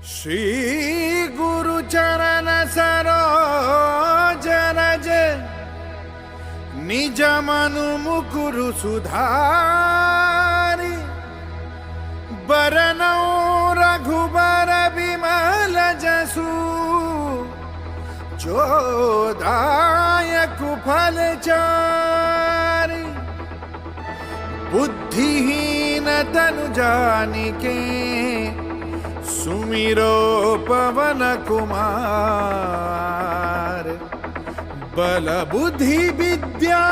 श्री गुरु चरण सरोज रज निज मनु मुकुरु सुधारी बरनौ रघुबर बिमल जसु जोदायक फल चारि बुद्धिहीन तनु जानिके सुमिरो पवन कुमार बल बुद्धि विद्या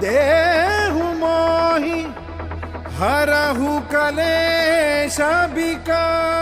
देहु मोहि हरहु कलेश विकार।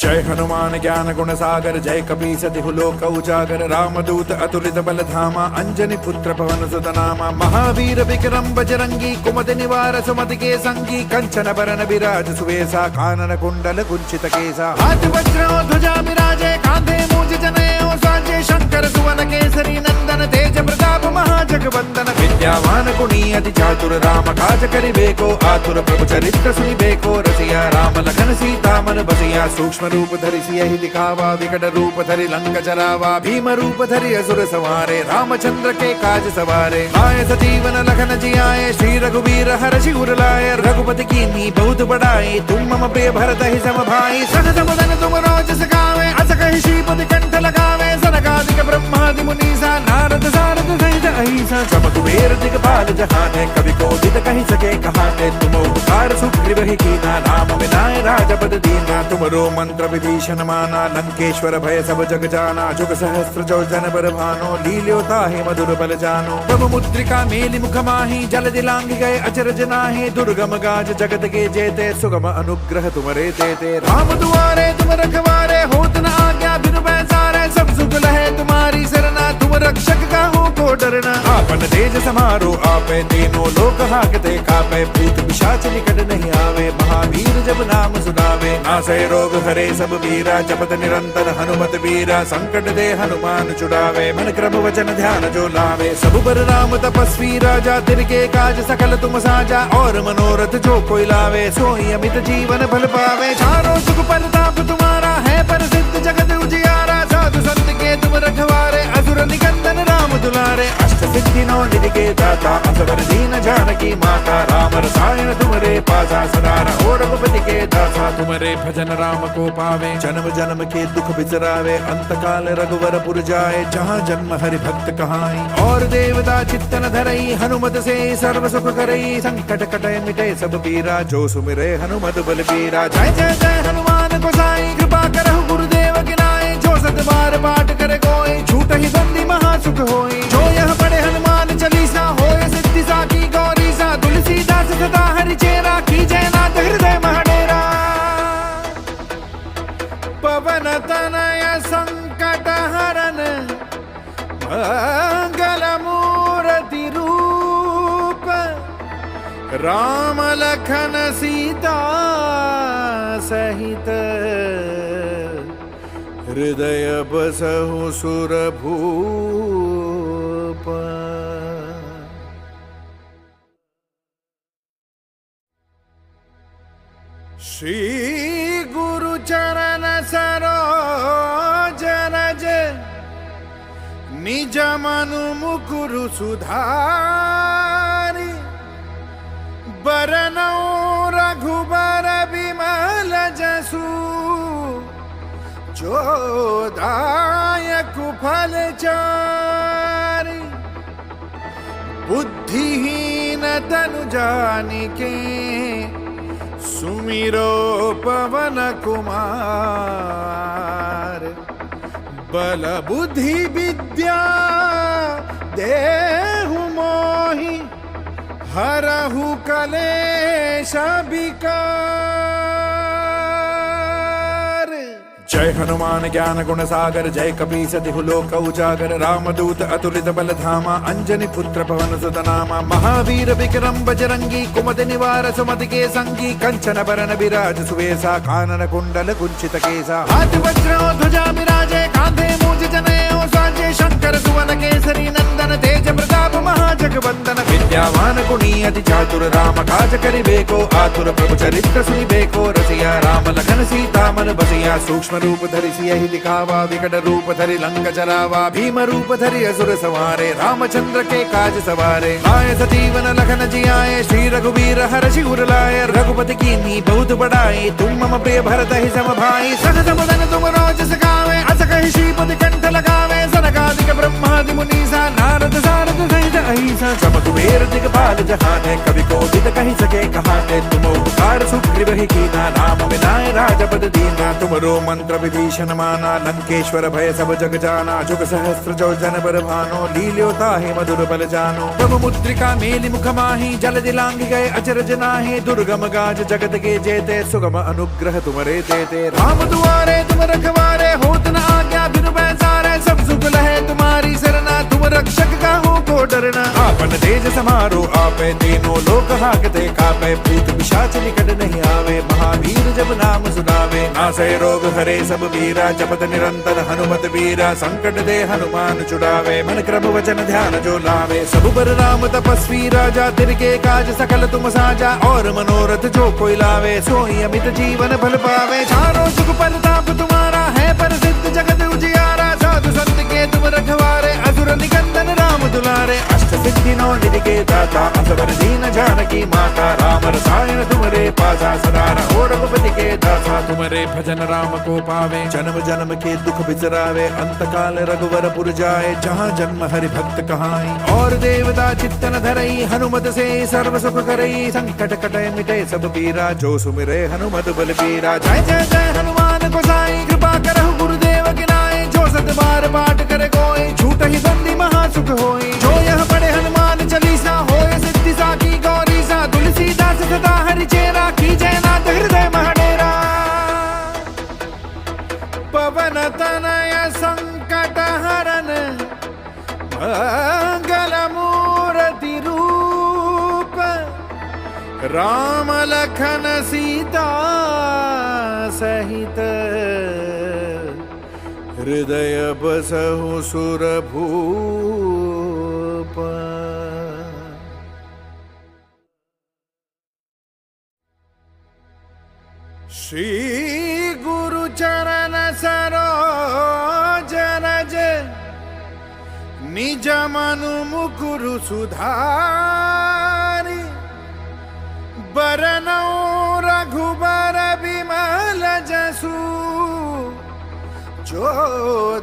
जय हनुमान ज्ञान गुण सागर जय कपीस तिहु लोक उजागर रामदूत अतुलित बल धामा अंजनी पुत्र पवन सुत नामा महावीर विक्रम बजरंगी कुमति निवार सुमति के संगी कंचन बरन विराज सुवेसा कानन कुंडल कुंचित केसा हाथ वज्र ध्वजा विराजे कांधे मूज जनेऊ साजे शंकर सुवन केसरी नंदन तेज प्रताप महाजगवंदन विद्यावान गुणी अति चातुर राम काज करिबेको आतुर प्रभु चरित्र सुनिबेको रसिया राम लखन सीता मन बसिया सूक्ष्म रूप धरि सियहि दिखावा विकट रूप धरि लंक जरावा भीम रूप धरि असुर संहारे रामचंद्र के काज सवारे आए सजीवन लखन जियाए श्री रघुवीर हर्षि उर लाए रघुपति कीन्ही बहुत बड़ाई तुम मम प्रिय भरत ही सम भाई सहज बदन तुम रोज सखावे अस कहि श्रीपति कंठ लगावे सनकादिक ब्रह्मादि मुनीसा नारद सारद सहित अहिसा सब कुबेर दिगपाल जहाने कवि कोविद कहि सके कहाने तुम उपकार सुग्रीव ही कीना राम विनाय राजपद दीना तुमरो मंत्र विभीषण माना लंकेश्वर भय सब जग जाना जुग सहस्त्र जो जन बर भानो लील्यो ताहि मधुर बल जानो प्रभु मुद्रिका मेलि मुख माहि जल दिलांग गए अचरज नाहि दुर्गम गाज जगत के जेते सुगम अनुग्रह तुमरे तेते राम दुआरे तुम रखवारे होत न आज्ञा बिनु पैसारे सब सुख लहे तुम्हारी सरना तुम रक्षक काहू को डरना आपन तेज समारो आपे तीनों लोक हाकते कापे भूत पिशाच निकट नहीं आवे महावीर जब नाम सुनावे नासै रोग हरे सब वीरा जपत निरंतर हनुमत वीरा संकट दे हनुमान छुड़ावे मन क्रम वचन ध्यान जो लावे सब बर राम तपस्वी राजा तिनके काज सकल तुम साजा और मनोरथ जो कोई लावे सोई अमित जीवन फल पावे चारों सुख परताप तुम्हारा है प्रसिद्ध जगत उजियारा साधु संत के तुम रखवारे असुर निकंदन राम दुलारे अष्ट सिद्धि नौ निधि के दाता असवर दीन जानकी माता राम रसायन तुमरे पासा सदा रहो रघुपति के दासा तुमरे भजन राम को पावे जन्म जन्म के दुख बिसरावे अंत काल रघुवर पुर जाए जहाँ जन्म हरि भक्त कहाई और देवता चित्तन धरई हनुमत से सर्व सुख करई संकट कटय मिटे सब पीरा जो सुमिरे हनुमत बल बीरा जय जय जय हनुमान गोसाई कृपा करहु गुरुदेव गिनाए जो सत बार पाठ करे कोई झूठ ही बंदी महासुख होई जो यह पढ़े हनुमान चालीसा होए सिद्धि साकी गौरी सा तुलसीदास सदा हरि चेरा की जयनाथ हृदय महडेरा पवन तनय संकट हरन मंगल मूर्ति रूप राम लखन सीता सहित हृदय बसहु सुरभूप। श्री गुरु चरण सरोज रज निज मनु मुकुरु सुधारी बरनौ रघुबर बिमल जसु जोदायक फल चारि बुद्धिहीन तनु जानिके सुमिरो पवन कुमार बल बुद्धि विद्या देहु मोहि हरहु कलेश विकार। जय हनुमान ज्ञान गुण सागर जय कपीस तिहु लोक उजागर रामदूत अतुलित बल धामा अंजनी पुत्र पवन सुत नामा महावीर विक्रम बजरंगी कुमति निवार सुमति के संगी कंचन बरन विराज सुवेसा कानन कुंडल कुंचित केसा हाथ वज्र ध्वजा विराजे कांधे मूज जनेऊ साजे शंकर सुवन केसरी नंदन तेज प्रताप महाजगवंदन विद्यावान गुणी अति चातुर राम काज करिबेको आतुर प्रभु चरित्र सुनिबेको रसिया राम लखन सीता मन बसिया सूक्ष्म रूप धरि सियहि दिखावा विकट रूप धरि लंक जरावा भीम रूप धरि असुर संहारे रामचंद्र के काज सवारे आए सजीवन लखन जियाए श्री रघुवीर हर्षि उर लाए रघुपति कीन्ही बहुत बड़ाई तुम मम प्रिय भरत ही सम भाई सहज बदन तुम रोज सखावे अस कहि श्रीपति कंठ लगावे सनकादिक ब्रह्मादि मुनीसा नारद सारद सहित अहिसा सम कुबेर दिगपाल जहाने कवि कोविद कहि सके कहाते तुम उपकार सुग्रीव ही कीना राम विनाय राजपद दीना तुमरो मंत्र विभीषण माना लंकेश्वर भय सब जग जाना जुग सहस्त्र जो जन पर भानो लील्योता ही मधुर बल जानो प्रभु मुद्रिका मेलि मुख माही जल दिलांग गए अचरज नाहि दुर्गम गाज जगत के जेते सुगम अनुग्रह तुमरे तेते राम दुआरे तुम रखवारे होत न आज्ञा बिनु पैसारे सब सुख लहे तुम्हारी सरना तुम रक्षक का हो को डरना आपन तेज समारो आपे तीनों लोक हाकते कापे भूत पिशाच निकट नहीं आवे महावीर जब नाम सुनावे नासै रोग हरे सब वीरा जपत निरंतर हनुमत वीरा संकट दे हनुमान छुड़ावे मन क्रम वचन ध्यान जो लावे सब बर राम तपस्वी राजा तिनके काज सकल तुम साजा और मनोरथ जो कोई लावे सोई अमित जीवन फल पावे चारों जुग परताप तुम्हारा है प्रसिद्ध जगत उजियारा साधु संत के तुम रखवारे असुर निकंदन राम दुलारे अष्ट सिद्धि नौ निधि के दाता असवर दीन जानकी माता राम रसायन तुमरे पासा सदा रहो रघुपति के दासा तुमरे भजन राम को पावे जन्म जन्म के दुख बिसरावे अंत काल रघुवर पुर जाए जहाँ जन्म हरि भक्त कहाई और देवता चित्तन धरई हनुमत से सर्व सुख करई संकट कटे मिटे सब पीरा जो सुमिरे हनुमत बल पीरा जय जय जय हनुमान गोसाई कृपा करहु गुरुदेव गिनाए जो सत बार पाठ करे कोई झूठ ही बंदी महासुख होई जो यह पढ़े हनुमान चालीसा होए सिद्धि साकी गौरी सा तुलसीदास सदा हरि चेरा की जयनाथ हृदय महडेरा पवन तनय संकट हरन मंगल मूर्ति रूप राम लखन सीता सहित हृदय बसहु सुर भूप श्री गुरु चरण सरोज रज निज मनु मुकुरु सुधारि बरनौ रघुबर बिमल जसु जो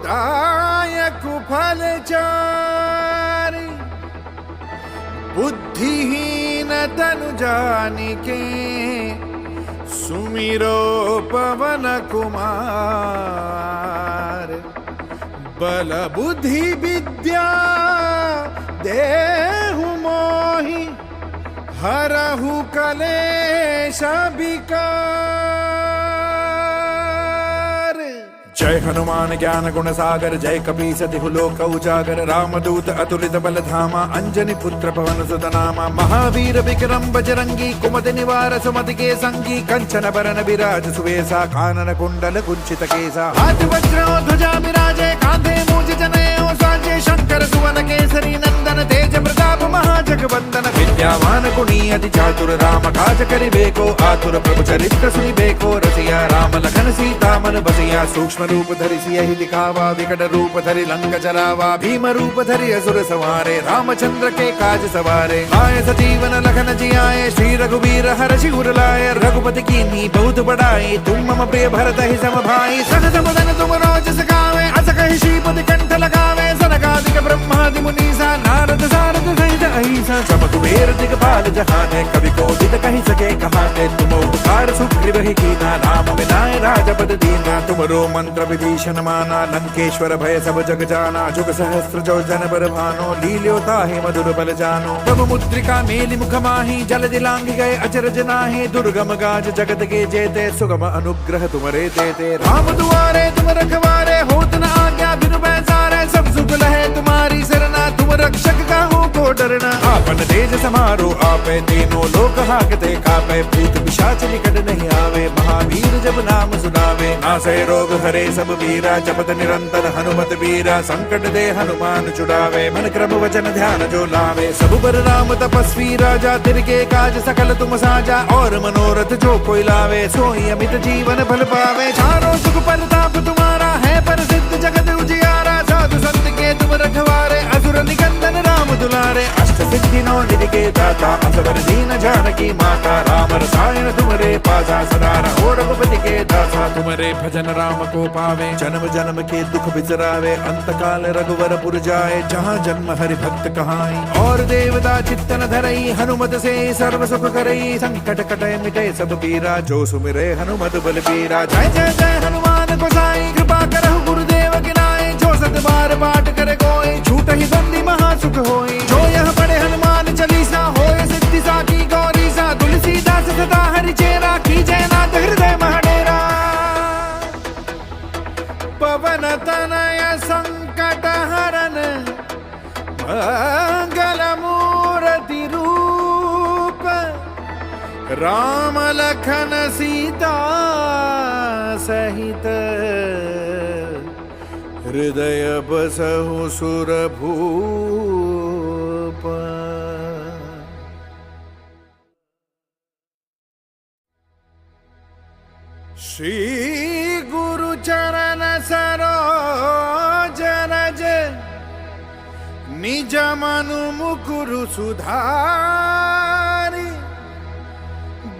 दायक फल चारि बुद्धिहीन तनु जानिके सुमिरो पवन कुमार बल बुद्धि विद्या देहु मोहि हरहु कलेश विकार जय हनुमान ज्ञान गुण सागर जय कपीस तिहु लोक उजागर रामदूत अतुलित बल धामा अंजनी पुत्र पवन सुत नामा महावीर विक्रम बजरंगी कुमति निवार सुमति के संगी कंचन बरन विराज सुवेसा कानन कुंडल कुंचित केसा हाथ वज्र ध्वजा विराजे कांधे मूज जनेऊ साजे शंकर सुवन केसरी नंदन तेज प्रताप महाजगवंदन विद्यावान गुणी अति चातुर राम काज करिबेको आतुर प्रभु चरित्र सुनिबेको रसिया राम लखन सीता मन बसिया सूक्ष्म रूप धरि सियहि दिखावा विकट रूप धरि लंक जरावा भीम रूप धरि असुर संहारे रामचंद्र के काज सवारे आए सजीवन लखन जियाए श्री रघुवीर हर्षि उर लाए रघुपति कीन्ही बहुत बड़ाई तुम मम प्रिय भरत ही सम भाई सहज बदन तुम रोज सखावे अस कहि श्रीपति कंठ लगावे सनकादिक ब्रह्मादि मुनीसा नारद सारद सहित अहिंसा चम कुबेर दिगपाल जहाने कवि को दिद कहीं सके कहाने तुम उपकार सुग्रीव ही कीना राम विनाय राजपद दीना तुमरो मंत्र विभीषण माना लंकेश्वर भय सब जग जाना जुग सहस्त्र जो जन बर भानो लील्योता हे मधुर बल जानो प्रभु मुद्रिका मेलि मुख माही जल दिलांग गए अचरज नाहि दुर्गम गाज जगत के जेते सुगम अनुग्रह तुमरे देते राम दुआरे तुम रखवारे होत न आज्ञा बिनु पैसारे सब सुख लहे तुम्हारी सरना तुम रक्षक का हो को डरना आपन तेज समारो आपे तीनों लोक हाकते कापे भूत पिशाच निकट नहीं आवे महावीर जब नाम सुनावे नासे रोग हरे सब वीरा जपत निरंतर हनुमत वीरा संकट दे हनुमान छुड़ावे मन क्रम वचन ध्यान जो लावे सब बर राम तपस्वी राजा तिनके काज सकल तुम साजा और मनोरथ जो कोई लावे सोई अमित जीवन फल पावे चारों सुख परताप तुम्हारा है प्रसिद्ध जगत उजियारा साधु संत के तुम रखवारे असुर निकंदन राम दुलारे अष्ट सिद्धि नौ निधि के दाता असवर दीन जानकी माता राम रसायन तुमरे पासा सदा रहो रघुपति के दासा तुमरे भजन राम को पावे जन्म जन्म के दुख बिसरावे अंत काल रघुवर पुर जाए जहाँ जन्म हरि भक्त कहाई और देवता चित्तन धरई हनुमत से सर्व सुख करई संकट कटे मिटे सब पीरा जो सुमिरे हनुमत बल पीरा जय जय जय हनुमान गोसाई कृपा करहु गुरुदेव की नाई जो सत बार पाठ करे कोई छूट ही बंदी महा सुख होई जो यह पढ़े हनुमान चालीसा होए सिद्धि साकी गौरी सा तुलसीदास सदा हरि चेरा की जय नाथ हृदय महडेरा पवन तनय संकट हरन मंगल मूर्ति रूप राम लखन सीता सहित हृदय बसहु सुर भूप श्री गुरु चरण सरोज रज निज मनु मुकुरु सुधारि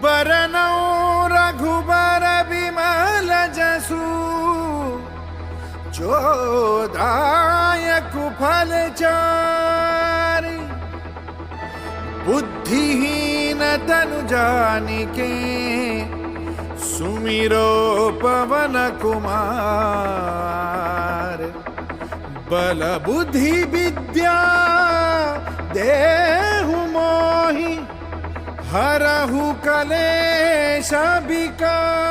बरनौ रघुबर बिमल जसु जो दायक फल चारि बुद्धिहीन तनु जानिके सुमिरो पवन कुमार बल बुद्धि विद्या देहु मोहि हरहु कलेश विकार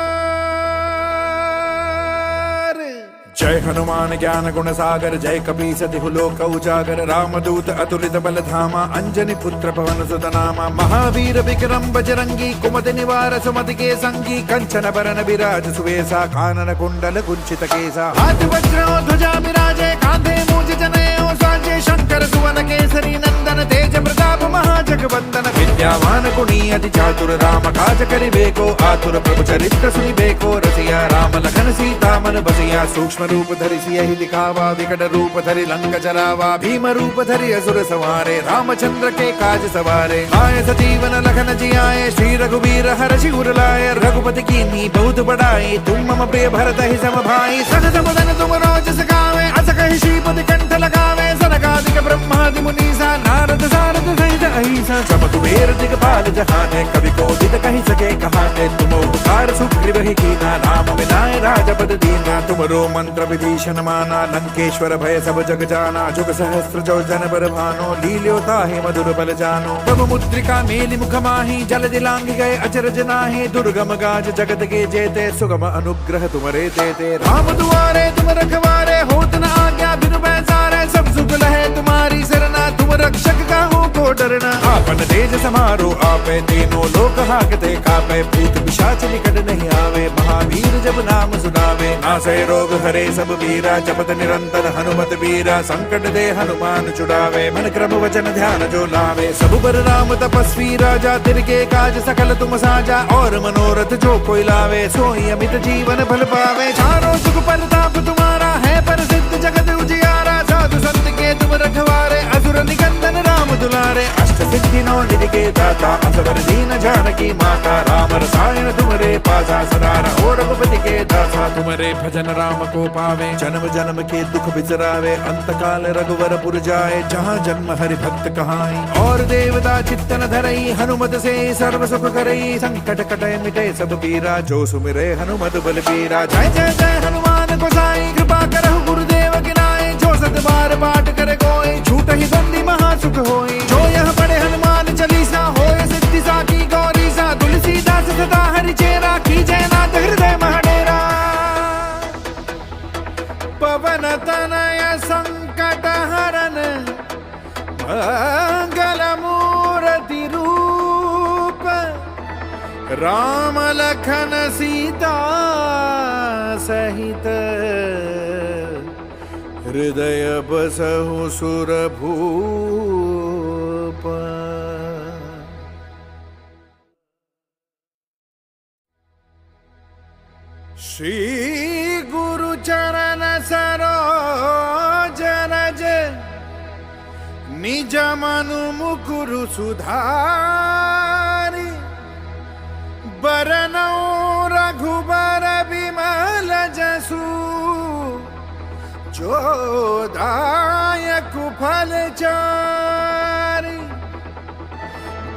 जय हनुमान ज्ञान गुण सागर जय कपीस तिहु लोक उजागर रामदूत अतुलित बल धामा अंजनी पुत्र पवन सुत नामा महावीर विक्रम बजरंगी कुमति निवार सुमति के संगी कंचन बरन विराज सुवेसा कानन कुंडल कुंचित केसा हाथ वज्र ध्वजा विराजे कांधे मूज जनेऊ साजे शंकर सुवन केसरी नंदन तेज प्रताप महाजगवंदन विद्यावान गुणी अति चातुर राम काज करिबेको आतुर प्रभु चरित्र सुनिबेको रसिया राम लखन सीता मन बसिया सूक्ष्म रूप धरि सियहि दिखावा विकट रूप धरि लंक जरावा भीम रूप धरि असुर संहारे रामचंद्र के काज सवारे आए सजीवन लखन जियाए श्री रघुवीर हर्षि उर लाए रघुपति कीन्ही बहुत बड़ाई तुम मम प्रिय भरत ही सम भाई सहज बदन तुम रोज सखावे अस कहि श्रीपति कंठ लगावे सनकादिक ब्रह्मादि मुनीसा नारद सारद सहित अहिंसा चम कुबेर दिगपाल जहाने कवि को दिद कहीं सके कहाने तुम उपकार सुग्रीव ही कीना राम विनाय राजपद दीना तुमरो मंत्र विभीषण माना लंकेश्वर भय सब जग जाना जुग सहस्त्र जो जन बर भानो लील्योता हे मधुर बल जानो प्रभु मुद्रिका मेलि मुख माही जल दिलांग गए अचरज नाहि दुर्गम गाज जगत के जेते सुगम अनुग्रह तुमरे देते राम दुआरे तुम रखवारे होत न आज्ञा बिनु पैसारे सब सुख लहे तुम्हारी सरना तुम रक्षक का हो को डरना आपन तेज समारो आपे तीनों लोक हाकते कापे भूत पिशाच निकट नहीं आवे महावीर जब नाम सुनावे नासे रोग हरे सब वीरा जपत निरंतर हनुमत वीरा संकट दे हनुमान छुड़ावे मन क्रम वचन ध्यान जो लावे सब बर राम तपस्वी राजा तिनके काज सकल तुम साजा और मनोरथ जो कोई लावे सोई अमित जीवन फल पावे चारों सुख परताप तुम्हारा है प्रसिद्ध जगत उजियारा साधु संत के तुम रखवारे असुर निकंदन राम दुलारे अष्ट सिद्धि सिद्धिनो निधि के दाता असवर दीन जानकी माता राम रसायन तुमरे पासा सदा रहो रघुपति के दासा तुमरे भजन राम को पावे जन्म जन्म के दुख बिसरावे अंत काल रघुवर पुर जाए जहाँ जन्म हरि भक्त कहाई और देवता चित्तन धरई हनुमत से सर्व सुख करई संकट कटे मिटे सब पीरा जो सुमिरे हनुमत बल पीरा जय जय जय हनुमान गोसाई कृपा करहु गुरुदेव की नाई जो सत बार पाठ करे कोई झूठ ही बंदी महा सुख होई जो यह पढ़े हनुमान चालीसा होए सिद्धि साकी गौरी सा तुलसीदास सदा हरि चेरा की जय नाथ हृदय महडेरा पवन तनय संकट हरन मंगल मूर्ति रूप राम लखन सीता सहित हृदय बसहु सुर भूप। श्री गुरु चरण सरोज रज निज मनु मुकुरु सुधारि बरनौ रघुबर बिमल जसु जो दायक फल चारि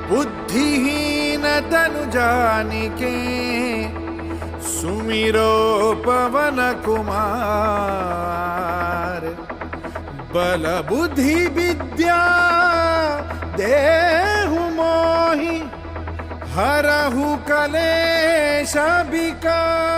बुद्धिहीन तनु जानिके सुमिरो पवन कुमार बल बुद्धि विद्या देहु मोहि हरहु कलेश विकार।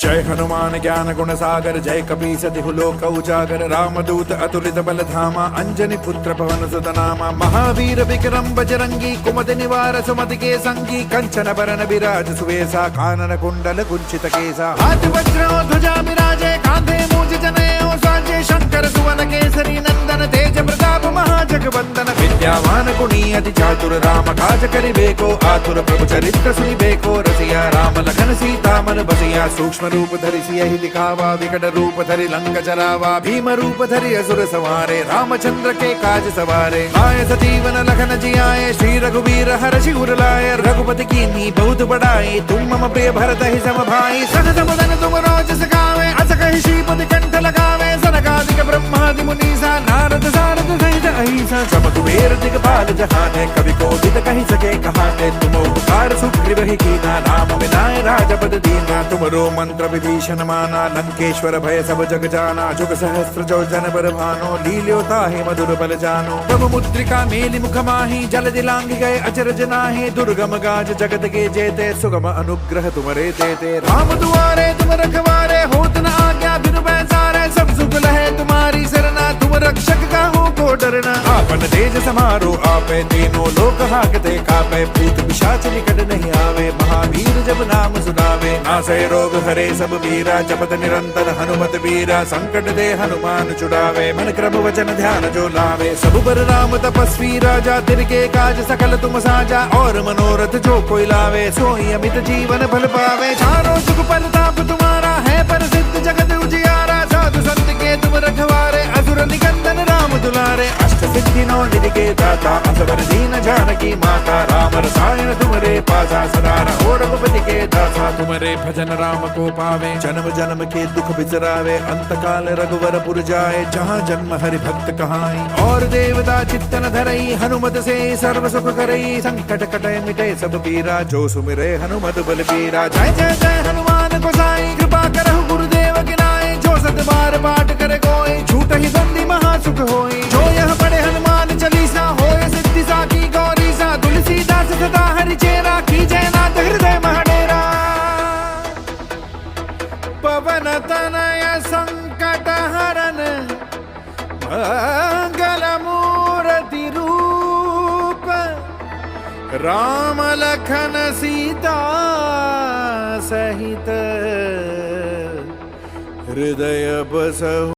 जय हनुमान ज्ञान गुण सागर जय कपीस तिहु लोक उजागर रामदूत अतुलित बल धामा अंजनी पुत्र पवन सुत नामा महावीर विक्रम बजरंगी कुमति निवार सुमति के संगी कंचन बरन विराज सुवेसा कानन कुंडल कुंचित केसा हाथ वज्र ध्वजा विराजे कांधे मूज जनेऊ साजे शंकर सुवन केसरी नंदन तेज प्रताप महाजगवंदन विद्यावान गुणी अति चातुर राम काज करिबेको आतुर प्रभु चरित्र सुनिबेको रसिया राम लखन सीता मन बसिया सूक्ष्म रूप धरि सियहि दिखावा विकट रूप धरि लंक जरावा भीम रूप धरि असुर संहारे रामचंद्र के काज सवारे आए सजीवन लखन जियाए श्री रघुवीर हर्षि उर लाए रघुपति कीन्ही बहुत बड़ाई तुम मम प्रिय भरत ही सम भाई सहज बदन तुम रोज सखावे अस कहि श्रीपति कंठ लगावे सनकादिक ब्रह्मादि मुनीसा नारद सारद सहित अहिसा सम कुबेर दिगपाल जहाने कवि कोविद कहि सके कहाते तुम उपकार सुग्रीव ही कीना राम मिलाए राजपद दीना तुमरो मंत्र विभीषण माना लंकेश्वर भय सब जग जाना जुग सहस्त्र जो जन पर भानो लील्यो ताहि मधुर बल जानो प्रभु मुद्रिका मेलि मुख माहि जल दिलांग गए अचरज नाहि दुर्गम गाज जगत के जेते सुगम अनुग्रह तुमरे तेते राम दुआरे तुम रखवारे होत न आज्ञा बिनु पैसारे सब सुख लहे तुम्हारी सरना तुम रक्षक काहू को डरना आपन तेज समारो आपे तीनों लोक हाकते कापे भूत पिशाच निकट नहीं आवे महावीर जब नाम सुनावे नासै रोग हरे सब वीरा जपत निरंतर हनुमत वीरा संकट दे हनुमान छुड़ावे मन क्रम वचन ध्यान जो लावे सब पर राम तपस्वी राजा तिनके काज सकल तुम साजा और मनोरथ जो कोई लावे सोई अमित जीवन फल पावे चारों जुग परताप तुम्हारा है प्रसिद्ध जगत उजियारा साधु संत के तुम रखवारे असुर निकंदन राम दुलारे अष्ट सिद्धि नौ निधि के दाता असवर दीन जानकी माता राम रसायन तुमरे पासा सदा रहो रघुपति के दासा तुमरे भजन राम को पावे जन्म जन्म के दुख बिसरावे अंत काल रघुवर पुर जाए जहाँ जन्म हरि भक्त कहाई और देवता चित्तन धरई हनुमत से सर्व सुख करई संकट कटे मिटे सब पीरा जो सुमिरे हनुमत बल पीरा जय जय जय हनुमान गोसाई कृपा करहु गुरुदेव की नाई जो सत बार पाठ करे कोई झूठ ही बंदी महा सुख होई जो यह पढ़े हनुमान चालीसा होए सिद्धि साकी गौरी सा तुलसीदास सदा हरि चेरा की जय नाथ हृदय महडेरा पवन तनय संकट हरन मंगल मूर्ति रूप राम लखन सीता सहित हृदय बसहु